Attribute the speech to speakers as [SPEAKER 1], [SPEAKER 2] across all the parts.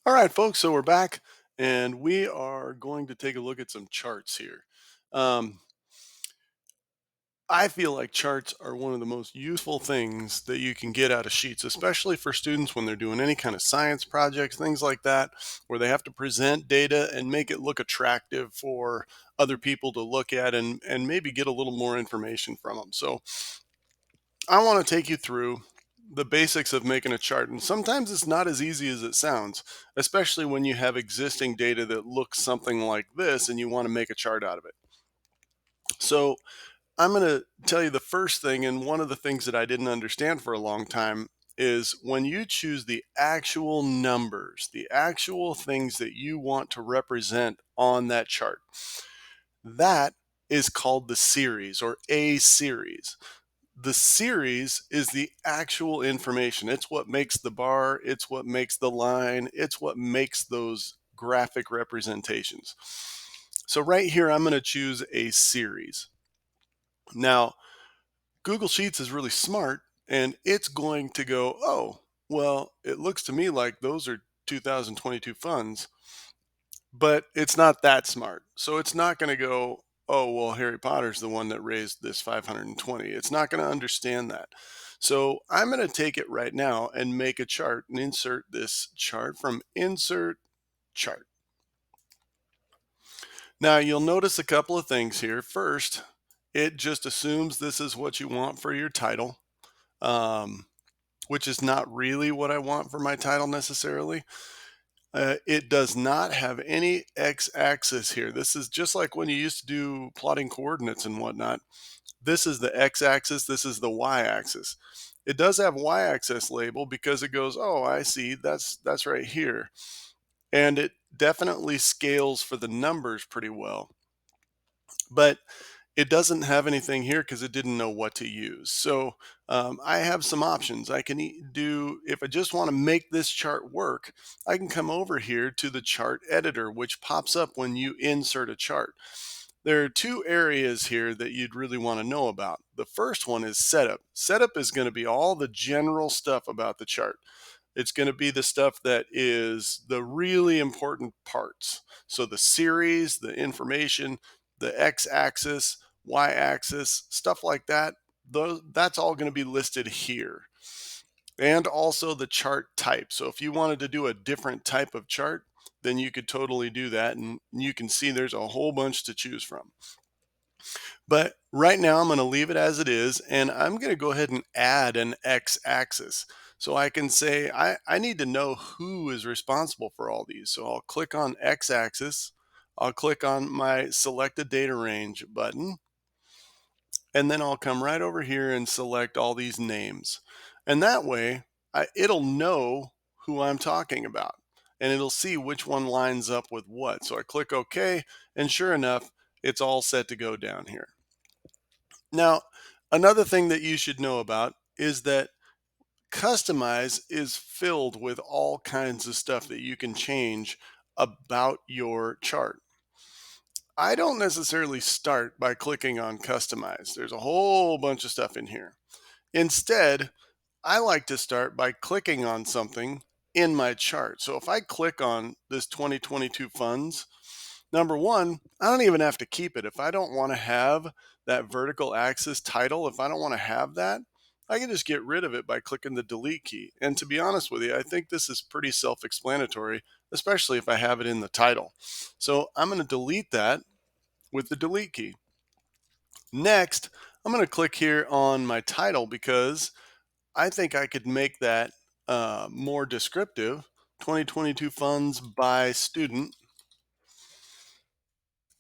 [SPEAKER 1] All right, folks. So we're back, and we are going to take a look at some charts here. Um, I feel like charts are one of the most useful things that you can get out of sheets, especially for students when they're doing any kind of science projects, things like that, where they have to present data and make it look attractive for other people to look at and maybe get a little more information from them. So I want to take you through the basics of making a chart. And sometimes it's not as easy as it sounds, especially when you have existing data that looks something like this and you want to make a chart out of it. So I'm going to tell you the first thing, and one of the things that I didn't understand for a long time is when you choose the actual numbers, the actual things that you want to represent on that chart, that is called the series or a series. The series is the actual information. It's what makes the bar, it's what makes the line, it's what makes those graphic representations. So right here, I'm going to choose a series. Now, Google Sheets is really smart and it's going to go, oh, well, it looks to me like those are 2022 funds, but it's not that smart. So it's not going to go, oh, well, Harry Potter's the one that raised this 520. It's not going to understand that. So I'm going to take it right now and make a chart and insert this chart from insert chart. Now you'll notice a couple of things here. First, it just assumes this is what you want for your title, um, which is not really what I want for my title necessarily. It does not have any x-axis here. This is just like when you used to do plotting coordinates and whatnot. This is the x-axis, this is the y-axis. It does have y-axis label because it goes, oh, I see, that's right here. And it definitely scales for the numbers pretty well. But it doesn't have anything here because it didn't know what to use. So I have some options. I can do, if I just want to make this chart work, I can come over here to the chart editor, which pops up when you insert a chart. There are two areas here that you'd really want to know about. The first one is setup. Setup is going to be all the general stuff about the chart. It's going to be the stuff that is the really important parts. So the series, the information, the x-axis, y-axis, stuff like that, that's all going to be listed here. And also the chart type. So if you wanted to do a different type of chart, then you could totally do that. And you can see there's a whole bunch to choose from. But right now I'm going to leave it as it is, and I'm going to go ahead and add an x-axis. So I can say I need to know who is responsible for all these. So I'll click on x-axis. I'll click on my selected data range button, and then I'll come right over here and select all these names. And that way it'll know who I'm talking about, and it'll see which one lines up with what. So I click OK, and sure enough, it's all set to go down here. Now, another thing that you should know about is that Customize is filled with all kinds of stuff that you can change about your chart. I don't necessarily start by clicking on Customize. There's a whole bunch of stuff in here. Instead, I like to start by clicking on something in my chart. So if I click on this 2022 funds, number one, I don't even have to keep it. If I don't want to have that vertical axis title, if I don't want to have that, I can just get rid of it by clicking the delete key. And to be honest with you, I think this is pretty self-explanatory, especially if I have it in the title. So I'm going to delete that with the delete key. Next, I'm going to click here on my title because I think I could make that more descriptive. 2022 funds by student.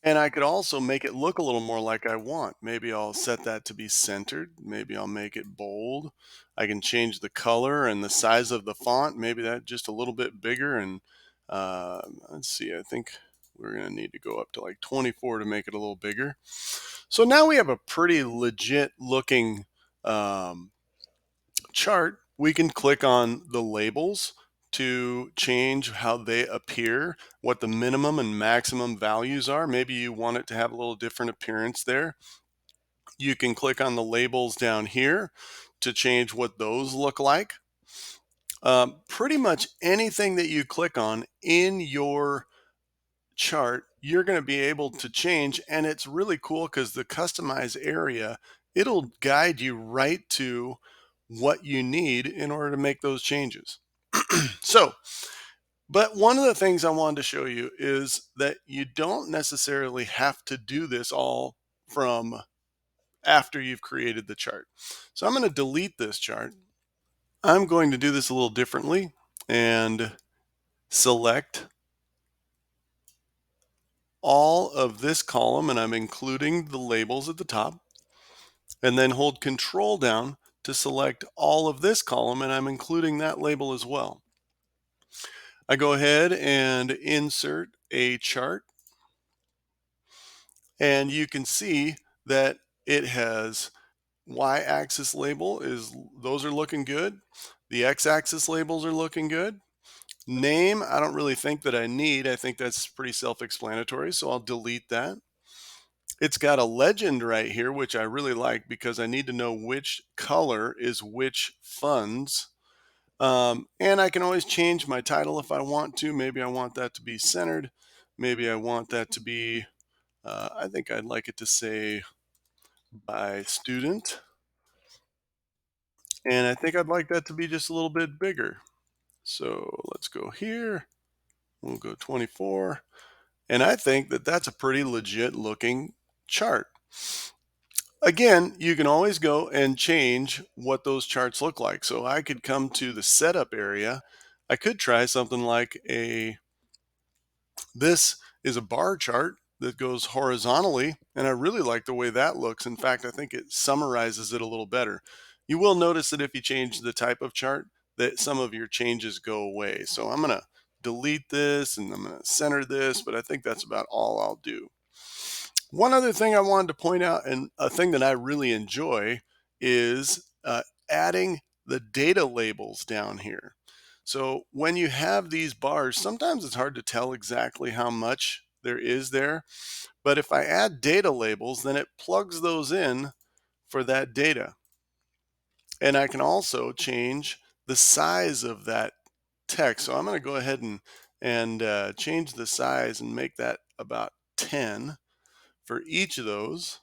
[SPEAKER 1] And I could also make it look a little more like I want. Maybe I'll set that to be centered. Maybe I'll make it bold. I can change the color and the size of the font. Maybe that just a little bit bigger. And let's see, I think we're going to need to go up to like 24 to make it a little bigger. So now we have a pretty legit looking um, chart. We can click on the labels to change how they appear, what the minimum and maximum values are. Maybe you want it to have a little different appearance there. You can click on the labels down here to change what those look like. Pretty much anything that you click on in your chart, you're going to be able to change. And it's really cool because the customize area, it'll guide you right to what you need in order to make those changes. So, but one of the things I wanted to show you is that you don't necessarily have to do this all from after you've created the chart. So I'm going to delete this chart. I'm going to do this a little differently and select all of this column, and I'm including the labels at the top, and then hold Control down to select all of this column, and I'm including that label as well. I go ahead and insert a chart, and you can see that it has y-axis label is those are looking good. The x-axis labels are looking good. Name, I don't really think that I need. I think that's pretty self-explanatory, so I'll delete that. It's got a legend right here, which I really like because I need to know which color is which funds. And I can always change my title if I want to. Maybe I want that to be centered. Maybe I want that to be, I think I'd like it to say by student. And I think I'd like that to be just a little bit bigger. So let's go here. We'll go 24. And I think that that's a pretty legit looking chart. Again, you can always go and change what those charts look like. So I could come to the setup area. I could try something like this is a bar chart that goes horizontally, and I really like the way that looks. In fact, I think it summarizes it a little better. You will notice that if you change the type of chart, that some of your changes go away. So I'm going to delete this and I'm going to center this, but I think that's about all I'll do. One other thing I wanted to point out, and a thing that I really enjoy, is adding the data labels down here. So when you have these bars, sometimes it's hard to tell exactly how much there is there. But if I add data labels, then it plugs those in for that data. And I can also change the size of that text. So I'm going to go ahead and change the size and make that about 10 for each of those.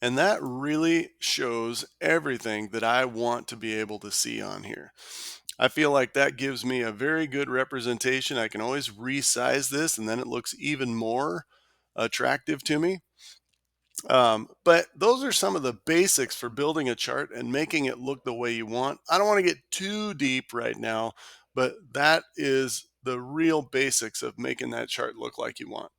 [SPEAKER 1] And that really shows everything that I want to be able to see on here. I feel like that gives me a very good representation. I can always resize this and then it looks even more attractive to me. But those are some of the basics for building a chart and making it look the way you want. I don't want to get too deep right now, but that is the real basics of making that chart look like you want.